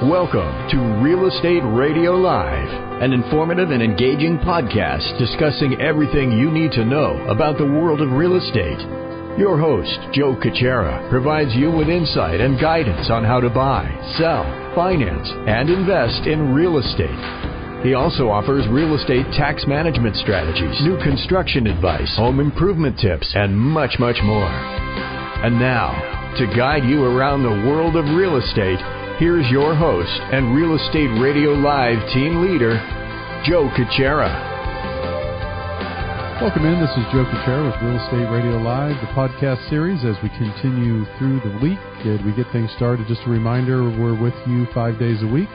Welcome to Real Estate Radio Live, an informative and engaging podcast discussing everything you need to know about the world of real estate. Your host, Joe Cachera, provides you with insight and guidance on how to buy, sell, finance, and invest in real estate. He also offers real estate tax management strategies, new construction advice, home improvement tips, and much, much more. And now, to guide you around the world of real estate, here's your host and Real Estate Radio Live team leader, Joe Cachera. Welcome in. This is Joe Cachera with Real Estate Radio Live, the podcast series as we continue through the week and we get things started. Just a reminder, we're with you 5 days a week.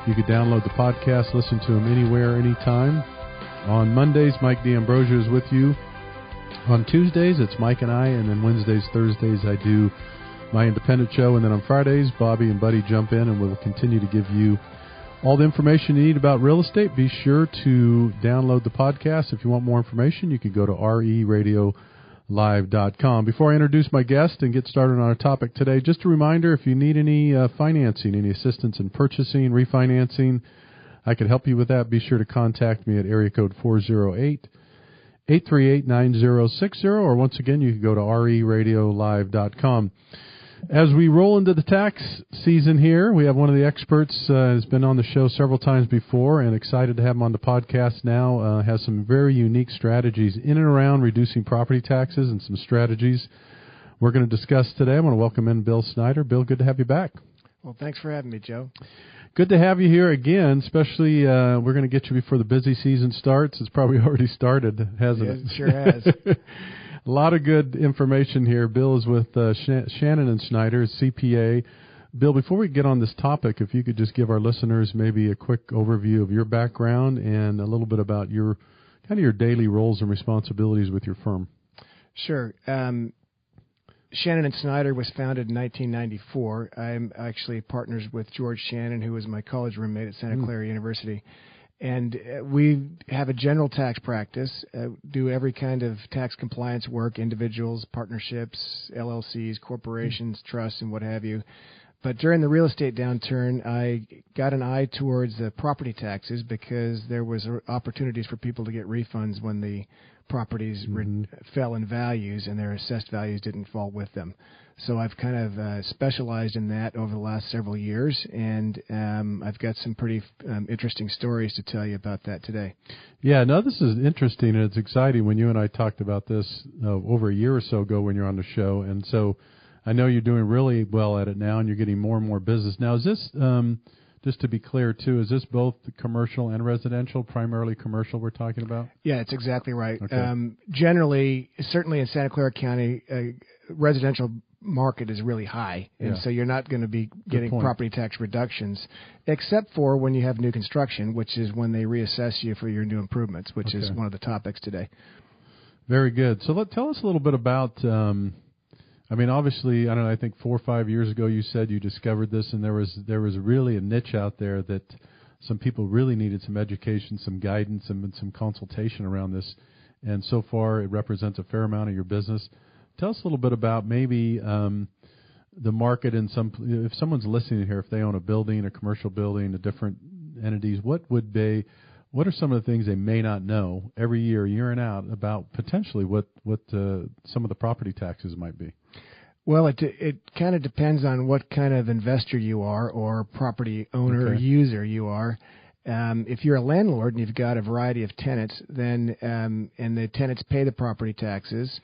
You can download the podcast, listen to them anywhere, anytime. On Mondays, Mike D'Ambrosio is with you. On Tuesdays, it's Mike and I, and then Wednesdays, Thursdays, I do my independent show, and then on Fridays, Bobby and Buddy jump in, and we'll continue to give you all the information you need about real estate. Be sure to download the podcast. If you want more information, you can go to reradiolive.com. Before I introduce my guest and get started on our topic today, just a reminder, if you need any financing, any assistance in purchasing, refinancing, I could help you with that. Be sure to contact me at area code 408-838-9060, or once again, you can go to reradiolive.com. As we roll into the tax season here, we have one of the experts has been on the show several times before, and excited to have him on the podcast now. Has some very unique strategies in and around reducing property taxes and some strategies we're going to discuss today. I'm going to welcome in Bill Snyder. Bill, good to have you back. Well, thanks for having me, Joe. Good to have you here again, especially we're going to get you before the busy season starts. It's probably already started, hasn't it? It sure has. A lot of good information here. Bill is with Shannon and Snyder CPA. Bill, before we get on this topic, if you could just give our listeners maybe a quick overview of your background and a little bit about your kind of your daily roles and responsibilities with your firm. Sure. Shannon and Snyder was founded in 1994. I'm actually partners with George Shannon, who was my college roommate at Santa Clara University. And we have a general tax practice, do every kind of tax compliance work, individuals, partnerships, LLCs, corporations, trusts, and what have you. But during the real estate downturn, I got an eye towards the property taxes because there was opportunities for people to get refunds when the properties fell in values and their assessed values didn't fall with them. So I've kind of specialized in that over the last several years, and I've got some pretty interesting stories to tell you about that today. Yeah, no, this is interesting, and it's exciting. When you and I talked about this over a year or so ago when you're on the show, and so I know you're doing really well at it now, and you're getting more and more business. Now, is this, just to be clear, too, is this both commercial and residential, primarily commercial we're talking about? Yeah, it's exactly right. Okay. Generally, certainly in Santa Clara County, residential market is really high, and so you're not going to be getting property tax reductions, except for when you have new construction, which is when they reassess you for your new improvements, which is one of the topics today. Very good. So tell us a little bit about, I mean, obviously, I don't know, I think 4 or 5 years ago you said you discovered this, and there was really a niche out there that some people really needed some education, some guidance, and some consultation around this, and so far it represents a fair amount of your business. Tell us a little bit about maybe the market and if someone's listening here, if they own a building, a commercial building, the different entities, what are some of the things they may not know every year in out about potentially what some of the property taxes might be? Well, it kind of depends on what kind of investor you are or property owner or user you are. If you're a landlord and you've got a variety of tenants, then and the tenants pay the property taxes,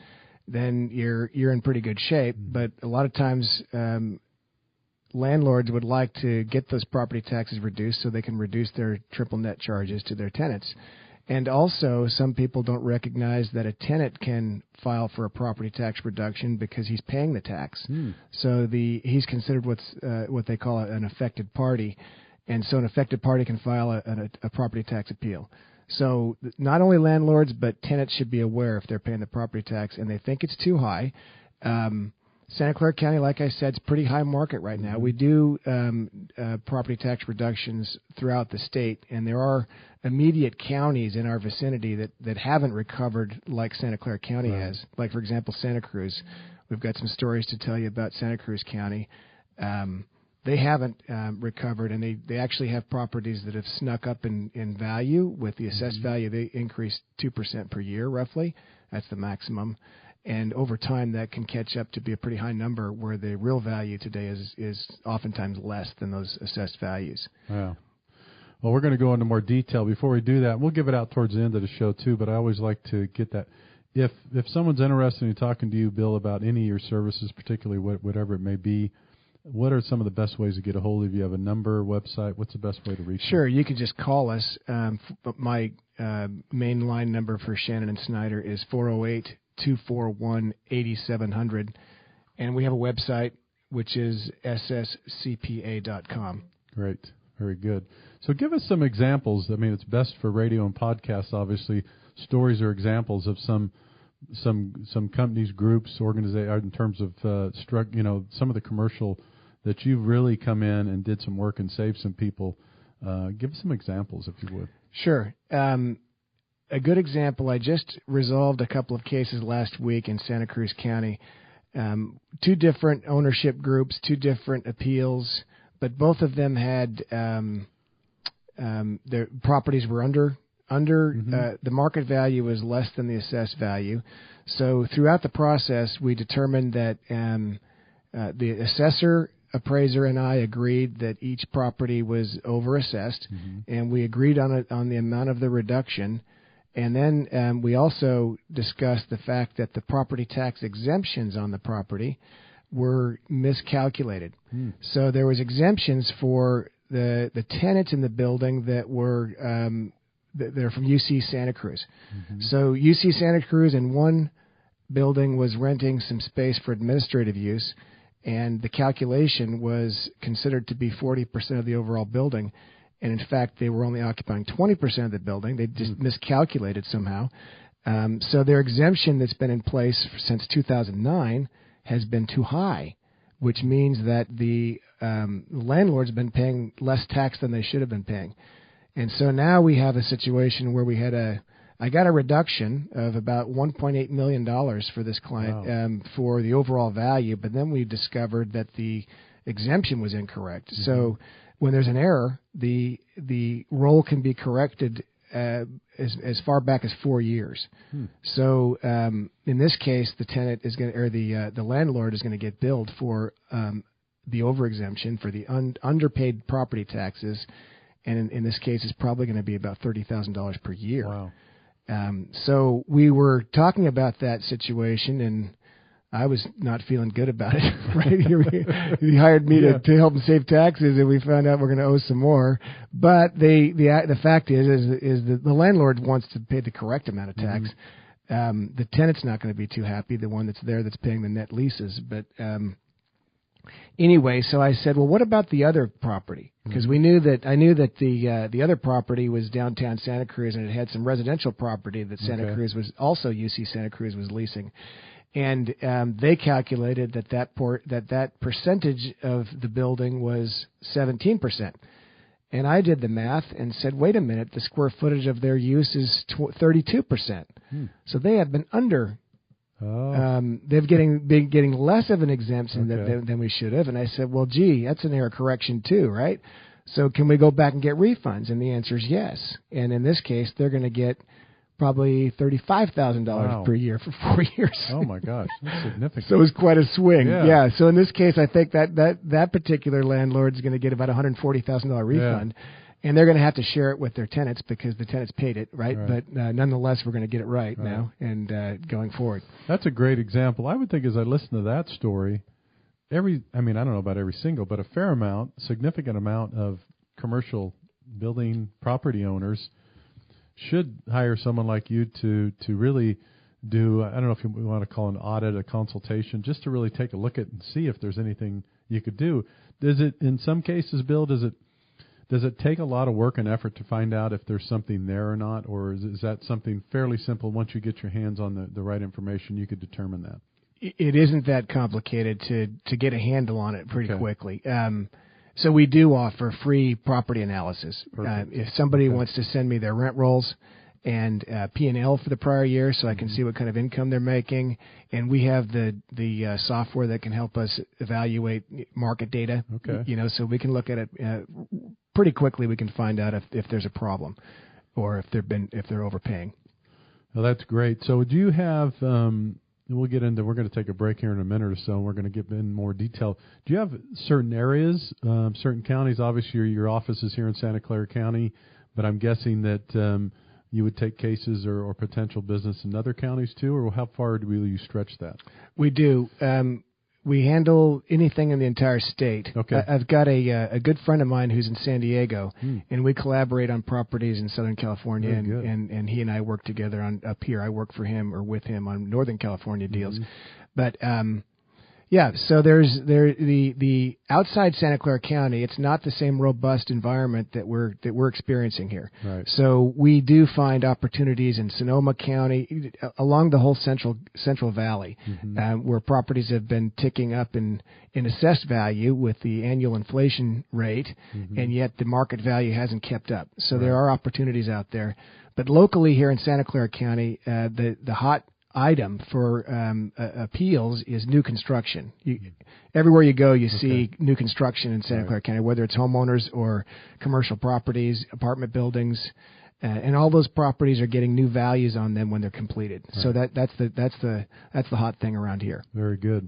then you're in pretty good shape. But a lot of times landlords would like to get those property taxes reduced so they can reduce their triple net charges to their tenants. And also, some people don't recognize that a tenant can file for a property tax reduction because he's paying the tax. So he's considered what they call an affected party. And so an affected party can file a property tax appeal. So not only landlords, but tenants should be aware if they're paying the property tax and they think it's too high. Santa Clara County, like I said, is pretty high market right now. We do property tax reductions throughout the state, and there are immediate counties in our vicinity that haven't recovered like Santa Clara County has. Like, for example, Santa Cruz. We've got some stories to tell you about Santa Cruz County. they haven't recovered, and they actually have properties that have snuck up in value. With the assessed value, they increased 2% per year, roughly. That's the maximum. And over time, that can catch up to be a pretty high number, where the real value today is oftentimes less than those assessed values. Wow. Well, we're going to go into more detail. Before we do that, we'll give it out towards the end of the show, too, but I always like to get that. If someone's interested in talking to you, Bill, about any of your services, particularly whatever it may be, what are some of the best ways to get a hold of you? Have a number, website? What's the best way to reach you? Sure. You could just call us. My main line number for Shannon and Snyder is 408-241-8700. And we have a website, which is sscpa.com. Great. Very good. So give us some examples. I mean, it's best for radio and podcasts, obviously. Stories or examples of some companies, groups, organizations, in terms of some of the commercial that you've really come in and did some work and saved some people. Give us some examples, if you would. Sure. A good example, I just resolved a couple of cases last week in Santa Cruz County. 2 different ownership groups, 2 different appeals, but both of them had their properties were under the market value was less than the assessed value. So throughout the process, we determined that the assessor, appraiser, and I agreed that each property was overassessed, and we agreed on the amount of the reduction. And then we also discussed the fact that the property tax exemptions on the property were miscalculated. So there was exemptions for the tenants in the building that were they're from UC Santa Cruz. So UC Santa Cruz in one building was renting some space for administrative use, and the calculation was considered to be 40% of the overall building. And in fact, they were only occupying 20% of the building. They just miscalculated somehow. So their exemption that's been in place since 2009 has been too high, which means that the landlords have been paying less tax than they should have been paying. And so now we have a situation where I got a reduction of about $1.8 million for this client for the overall value, but then we discovered that the exemption was incorrect. So when there's an error, the roll can be corrected as far back as 4 years. So in this case, the tenant is going to, or the landlord is going to get billed for the over exemption for the underpaid property taxes, and in this case, it's probably going to be about $30,000 per year. Wow. So we were talking about that situation, and I was not feeling good about it. Right? He hired me to help him save taxes, and we found out we're going to owe some more. But the fact is that the landlord wants to pay the correct amount of tax. The tenant's not going to be too happy, the one that's there that's paying the net leases. But anyway, so I said, well, what about the other property? Because I knew that the other property was downtown Santa Cruz, and it had some residential property that Santa Cruz was also UC Santa Cruz was leasing. And they calculated that percentage of the building was 17%. And I did the math and said, wait a minute, the square footage of their use is 32%. So they have been under. They've been getting less of an exemption than we should have. And I said, well, gee, that's an error correction too, right? So can we go back and get refunds? And the answer is yes. And in this case, they're going to get probably $35,000 per year for 4 years. Oh my gosh, that's significant. So it was quite a swing. Yeah. So in this case, I think that particular landlord is going to get about $140,000 refund, and they're going to have to share it with their tenants because the tenants paid it, right? But nonetheless, we're going to get it right now and going forward. That's a great example. I would think as I listen to that story, I don't know about every single, but a significant amount of commercial building property owners should hire someone like you to really do, I don't know if you want to call an audit, a consultation, just to really take a look at and see if there's anything you could do. Does it, in some cases, Bill, does it take a lot of work and effort to find out if there's something there or not, or is that something fairly simple? Once you get your hands on the right information, you could determine that? It isn't that complicated to get a handle on it pretty quickly. So we do offer free property analysis. If somebody wants to send me their rent rolls and P&L for the prior year, so I can see what kind of income they're making. And we have the software that can help us evaluate market data. Okay. So we can look at it pretty quickly. We can find out if there's a problem or if they're overpaying. Well, that's great. So do you have? We're going to take a break here in a minute or so, and we're going to get in more detail. Do you have certain areas, certain counties? Obviously, your office is here in Santa Clara County, but I'm guessing that you would take cases or potential business in other counties too, or how far will you stretch that? We do. We handle anything in the entire state. Okay. I've got a good friend of mine who's in San Diego, and we collaborate on properties in Southern California, and he and I work together on up here. I work for him or with him on Northern California deals. But so there's the outside Santa Clara County. It's not the same robust environment that we're experiencing here. Right. So we do find opportunities in Sonoma County, along the whole Central Valley, where properties have been ticking up in assessed value with the annual inflation rate, and yet the market value hasn't kept up. So there are opportunities out there. But locally here in Santa Clara County, the hot item for appeals is new construction. Everywhere you go, you see new construction in Santa Clara County, whether it's homeowners or commercial properties, apartment buildings, and all those properties are getting new values on them when they're completed. Right. So that's the hot thing around here. Very good.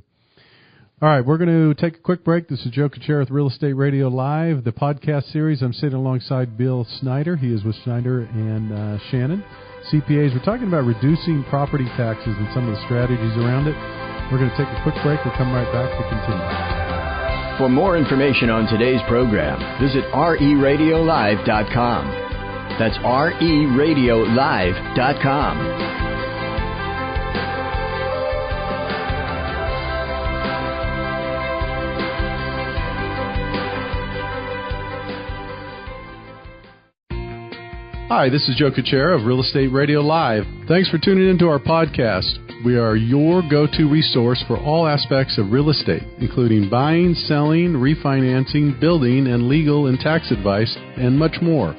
All right, we're going to take a quick break. This is Joe Cachera with Real Estate Radio Live, the podcast series. I'm sitting alongside Bill Snyder. He is with Snyder and Shannon CPAs. We're talking about reducing property taxes and some of the strategies around it. We're going to take a quick break. We'll come right back to continue. For more information on today's program, visit reradiolive.com. That's reradiolive.com. Hi, this is Joe Cachera of Real Estate Radio Live. Thanks for tuning into our podcast. We are your go-to resource for all aspects of real estate, including buying, selling, refinancing, building, and legal and tax advice, and much more.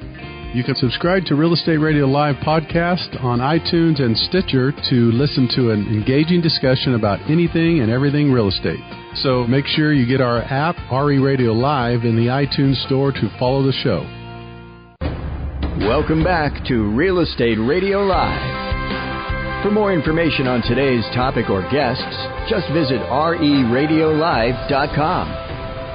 You can subscribe to Real Estate Radio Live podcast on iTunes and Stitcher to listen to an engaging discussion about anything and everything real estate. So make sure you get our app, RE Radio Live, in the iTunes store to follow the show. Welcome back to Real Estate Radio Live. For more information on today's topic or guests, just visit reradiolive.com.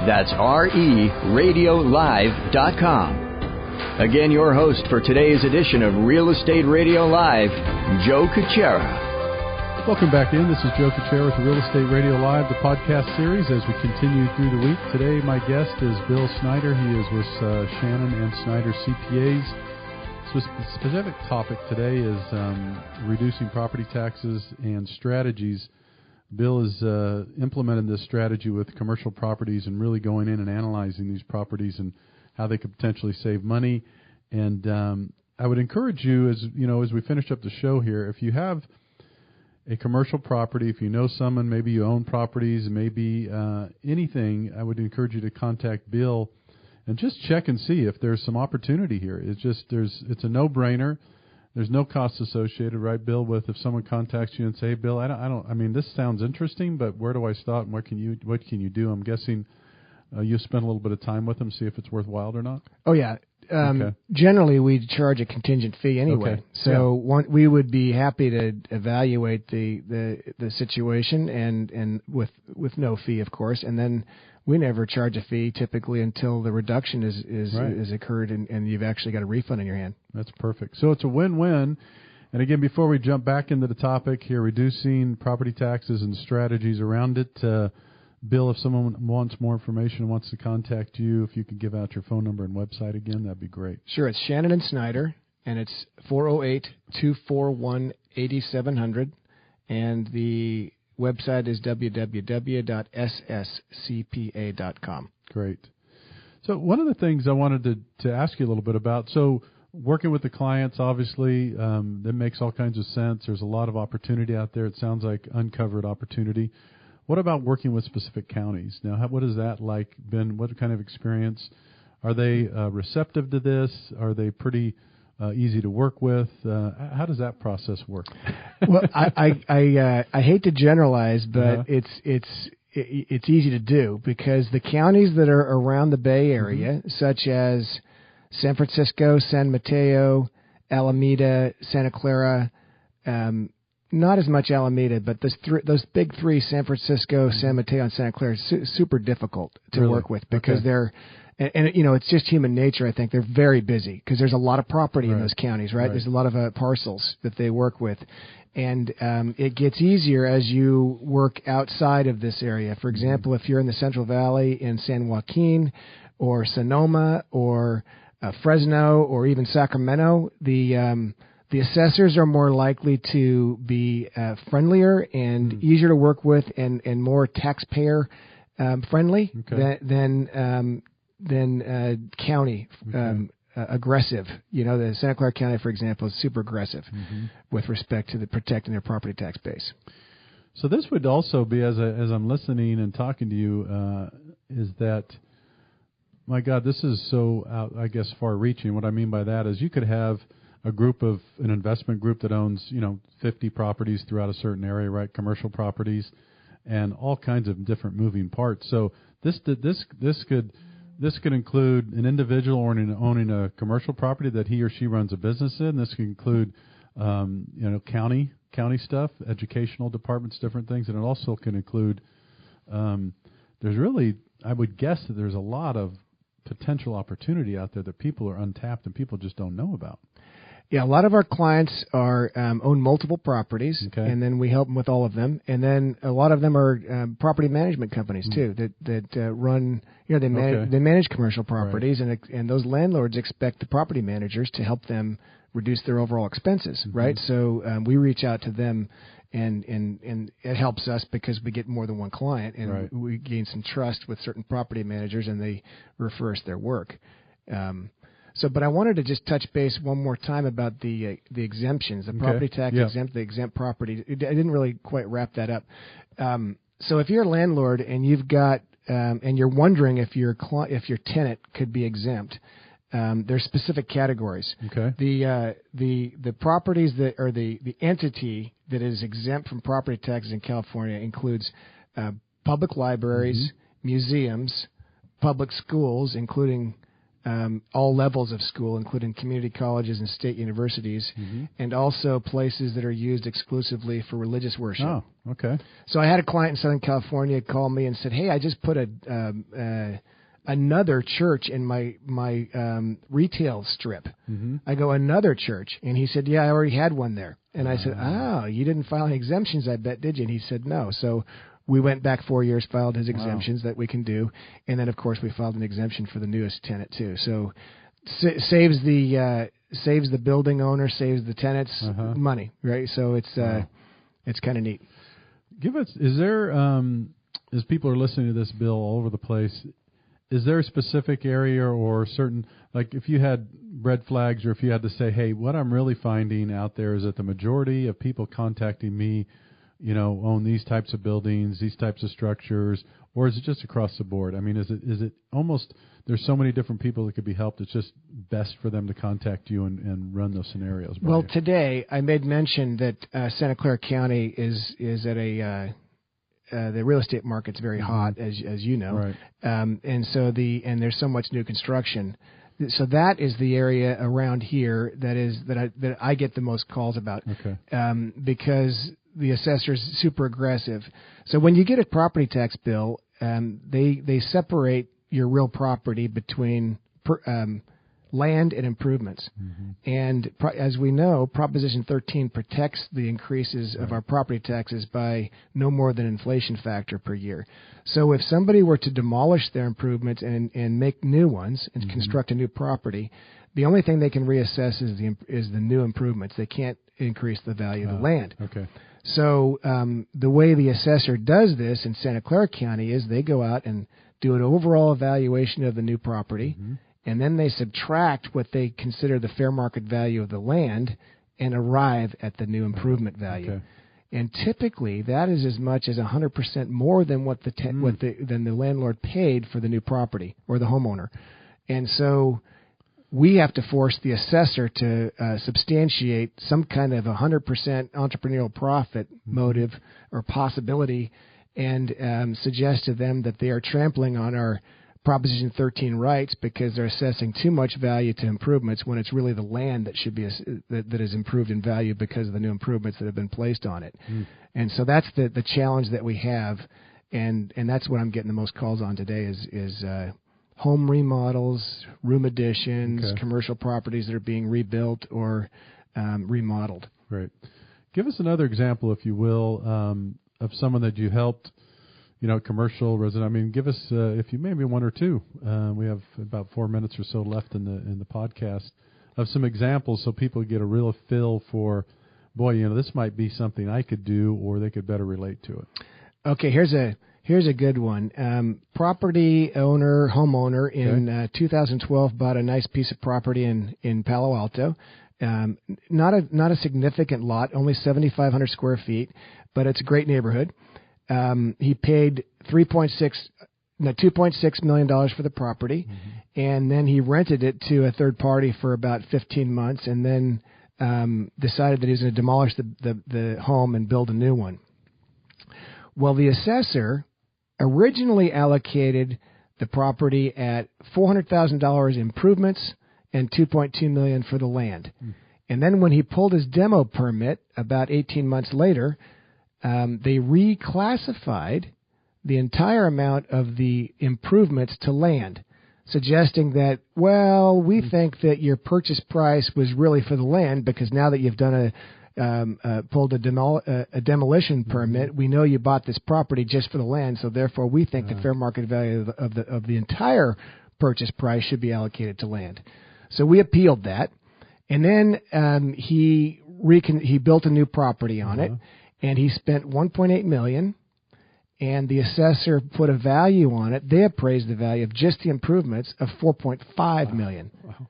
That's reradiolive.com. Again, your host for today's edition of Real Estate Radio Live, Joe Cachera. Welcome back in. This is Joe Cachera with Real Estate Radio Live, the podcast series, as we continue through the week. Today, my guest is Bill Snyder. He is with Shannon and Snyder CPAs. So the specific topic today is reducing property taxes and strategies. Bill has implemented this strategy with commercial properties and really going in and analyzing these properties and how they could potentially save money. And I would encourage you, as we finish up the show here, if you have a commercial property, if you know someone, maybe you own properties, maybe anything, I would encourage you to contact Bill and just check and see if there's some opportunity here. It's a no-brainer. There's no cost associated, right, Bill, with if someone contacts you and say, hey, Bill, I mean, this sounds interesting, but where do I start and what can you do? I'm guessing you spend a little bit of time with them, see if it's worthwhile or not? Oh, yeah. Okay. Generally, we charge a contingent fee anyway. Okay. So we would be happy to evaluate the situation and with no fee, of course, and then we never charge a fee typically until the reduction is occurred and you've actually got a refund in your hand. That's perfect. So it's a win-win. And again, before we jump back into the topic here, reducing property taxes and strategies around it, Bill, if someone wants more information and wants to contact you, if you could give out your phone number and website again, that'd be great. Sure. It's Shannon and Snyder, and it's 408-241-8700, and the website is www.sscpa.com. Great. So one of the things I wanted to ask you a little bit about, so working with the clients, obviously, that makes all kinds of sense. There's a lot of opportunity out there. It sounds like uncovered opportunity. What about working with specific counties? Now, what is that like been? What kind of experience? Are they receptive to this? Are they pretty easy to work with? How does that process work? Well, I hate to generalize, but it's easy to do because the counties that are around the Bay Area, such as San Francisco, San Mateo, Alameda, Santa Clara, not as much Alameda, but those big three, San Francisco, San Mateo, and Santa Clara, super difficult to work with because they're, and it's just human nature, I think. They're very busy because there's a lot of property in those counties, right? There's a lot of parcels that they work with. And it gets easier as you work outside of this area. For example, if you're in the Central Valley in San Joaquin or Sonoma or Fresno or even Sacramento, the assessors are more likely to be friendlier and easier to work with and more taxpayer friendly than county aggressive. The Santa Clara County, for example, is super aggressive with respect to protecting their property tax base. So this would also be, as I'm listening and talking to you, is that, my God, this is so, I guess, far-reaching. What I mean by that is you could have an investment group that owns, 50 properties throughout a certain area, right? Commercial properties and all kinds of different moving parts. So this could include an individual owning a commercial property that he or she runs a business in. This could include, county stuff, educational departments, different things, and it also can include. There's really, I would guess that there's a lot of potential opportunity out there that people are untapped and people just don't know about. Yeah, a lot of our clients own multiple properties, and then we help them with all of them. And then a lot of them are property management companies too that run. They manage commercial properties, and those landlords expect the property managers to help them reduce their overall expenses, right? So we reach out to them, and it helps us because we get more than one client, and we gain some trust with certain property managers, and they refer us their work. But I wanted to just touch base one more time about the exemptions, the property tax exempt, the exempt property. I didn't really quite wrap that up. So if you're a landlord and you've got and you're wondering if your tenant could be exempt, there's specific categories. The properties that or the entity that is exempt from property taxes in California includes public libraries, museums, public schools, including all levels of school, including community colleges and state universities, and also places that are used exclusively for religious worship. Oh, okay. So I had a client in Southern California call me and said, "Hey, I just put another church in my retail strip." I go, "Another church?" And he said, "Yeah, I already had one there." And I said, "Oh, you didn't file any exemptions, I bet, did you?" And he said, "No." So we went back 4 years, filed his exemptions that we can do, and then of course we filed an exemption for the newest tenant too. So saves the building owner, saves the tenants money, right? So it's kind of neat. Give us, is there as people are listening to this, Bill, all over the place, is there a specific area or certain, like if you had red flags or if you had to say, hey, what I'm really finding out there is that the majority of people contacting me own these types of buildings, these types of structures, or is it just across the board? I mean, is it almost, there's so many different people that could be helped, it's just best for them to contact you and run those scenarios? Well, today I made mention that Santa Clara County is at the real estate market's very hot, as you know, right. And there's so much new construction. So that is the area around here that I get the most calls about, because the assessor's super aggressive. So when you get a property tax bill, they separate your real property between land and improvements. And as we know, Proposition 13 protects the increases of our property taxes by no more than inflation factor per year. So if somebody were to demolish their improvements and make new ones and construct a new property, the only thing they can reassess is the new improvements. They can't increase the value of the land. So the way the assessor does this in Santa Clara County is they go out and do an overall evaluation of the new property, and then they subtract what they consider the fair market value of the land and arrive at the new improvement value. And typically that is as much as 100% more than what the landlord paid for the new property or the homeowner. And so we have to force the assessor to substantiate some kind of 100% entrepreneurial profit motive or possibility, and suggest to them that they are trampling on our Proposition 13 rights because they're assessing too much value to improvements when it's really the land that should be that is improved in value because of the new improvements that have been placed on it. And so that's the challenge that we have, and that's what I'm getting the most calls on today is home remodels, room additions, commercial properties that are being rebuilt or remodeled. Right. Give us another example, if you will, of someone that you helped, commercial, resident. I mean, give us, if you maybe one or two. We have about 4 minutes or so left in the podcast of some examples so people get a real feel for, boy, this might be something I could do or they could better relate to it. Okay, here's a good one. Property owner, homeowner in 2012 bought a nice piece of property in Palo Alto. Not a significant lot, only 7,500 square feet, but it's a great neighborhood. He paid $2.6 million for the property, and then he rented it to a third party for about 15 months, and then decided that he was going to demolish the home and build a new one. Well, the assessor originally allocated the property at $400,000 improvements and $2.2 million for the land. And then when he pulled his demo permit about 18 months later, they reclassified the entire amount of the improvements to land, suggesting that, well, we think that your purchase price was really for the land because now that you've done pulled a demolition permit, we know you bought this property just for the land, so therefore we think the fair market value of the entire purchase price should be allocated to land. So we appealed that, and then he built a new property on it. And he spent $1.8 million, and the assessor put a value on it. They appraised the value of just the improvements of $4.5 million. Wow.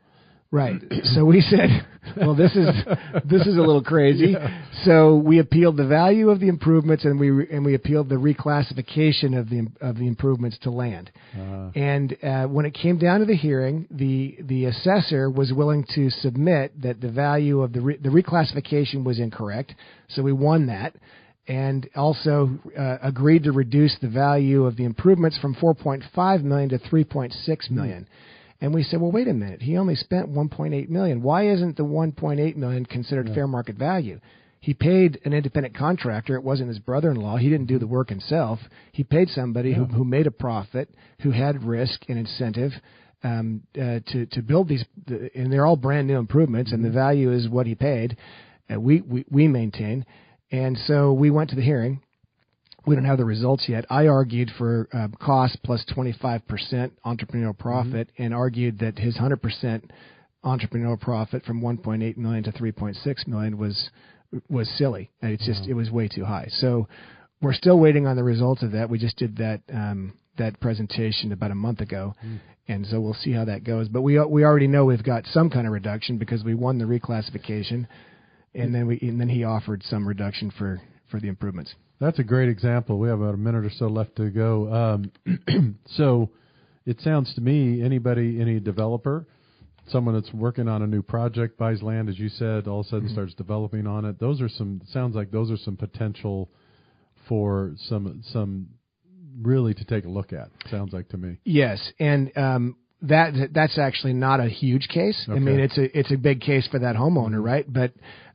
Right. So we said, well, this is a little crazy. Yeah. So we appealed the value of the improvements, and we appealed the reclassification of the improvements to land. And when it came down to the hearing, the assessor was willing to submit that the value of the reclassification was incorrect. So we won that, and also agreed to reduce the value of the improvements from $4.5 million to $3.6 million. And we said, well, wait a minute. He only spent $1.8 million. Why isn't the $1.8 million considered fair market value? He paid an independent contractor. It wasn't his brother-in-law. He didn't do the work himself. He paid somebody who made a profit, who had risk and incentive to build these. And they're all brand new improvements, and the value is what he paid. We maintain. And so we went to the hearing. We don't have the results yet. I argued for cost plus 25% entrepreneurial profit, and argued that his 100% entrepreneurial profit from $1.8 million to $3.6 million was silly. It's just it was way too high. So we're still waiting on the results of that. We just did that presentation about a month ago, and so we'll see how that goes. But we already know we've got some kind of reduction because we won the reclassification, and then he offered some reduction for the improvements. That's a great example. We have about a minute or so left to go. So it sounds to me, any developer, someone that's working on a new project, buys land, as you said, all of a sudden starts developing on it. Sounds like those are some potential for some really to take a look at, sounds like to me. Yes, and that's actually not a huge case. Okay. I mean, it's a big case for that homeowner, right? But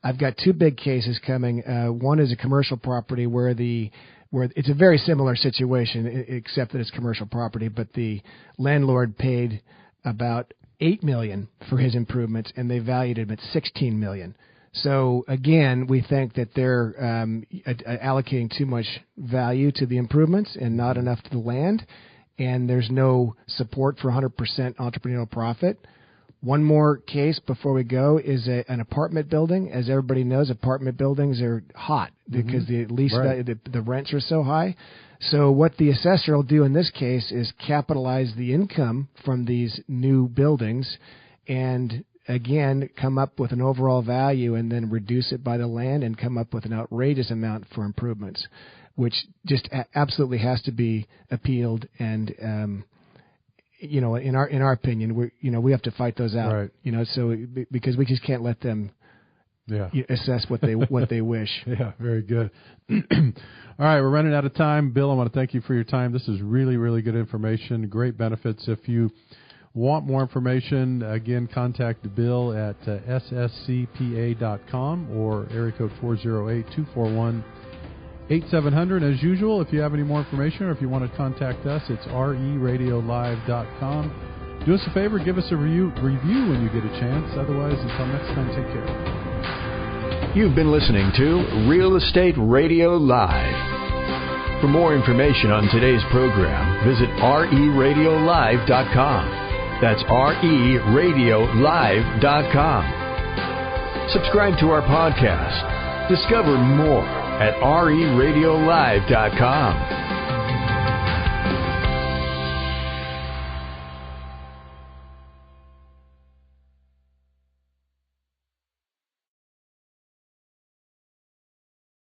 I've got two big cases coming. One is a commercial property where it's a very similar situation, except that it's commercial property, but the landlord paid about $8 million for his improvements, and they valued him at $16 million. So again, we think that they're allocating too much value to the improvements and not enough to the land, and there's no support for 100% entrepreneurial profit. One more case before we go is an apartment building. As everybody knows, apartment buildings are hot because the lease value, the rents are so high. So what the assessor will do in this case is capitalize the income from these new buildings and, again, come up with an overall value and then reduce it by the land and come up with an outrageous amount for improvements, which just absolutely has to be appealed. And in our opinion, we have to fight those out. Right. So because we just can't let them assess what they wish. Yeah, very good. All right, we're running out of time. Bill, I want to thank you for your time. This is really, really good information, great benefits. If you want more information, again, contact Bill at sscpa.com or area code 408-241-8700. As usual, if you have any more information or if you want to contact us, it's reradiolive.com. Do us a favor, give us a review when you get a chance. Otherwise, until next time, take care. You've been listening to Real Estate Radio Live. For more information on today's program, visit reradiolive.com. That's reradiolive.com. Subscribe to our podcast. Discover more at reradiolive.com.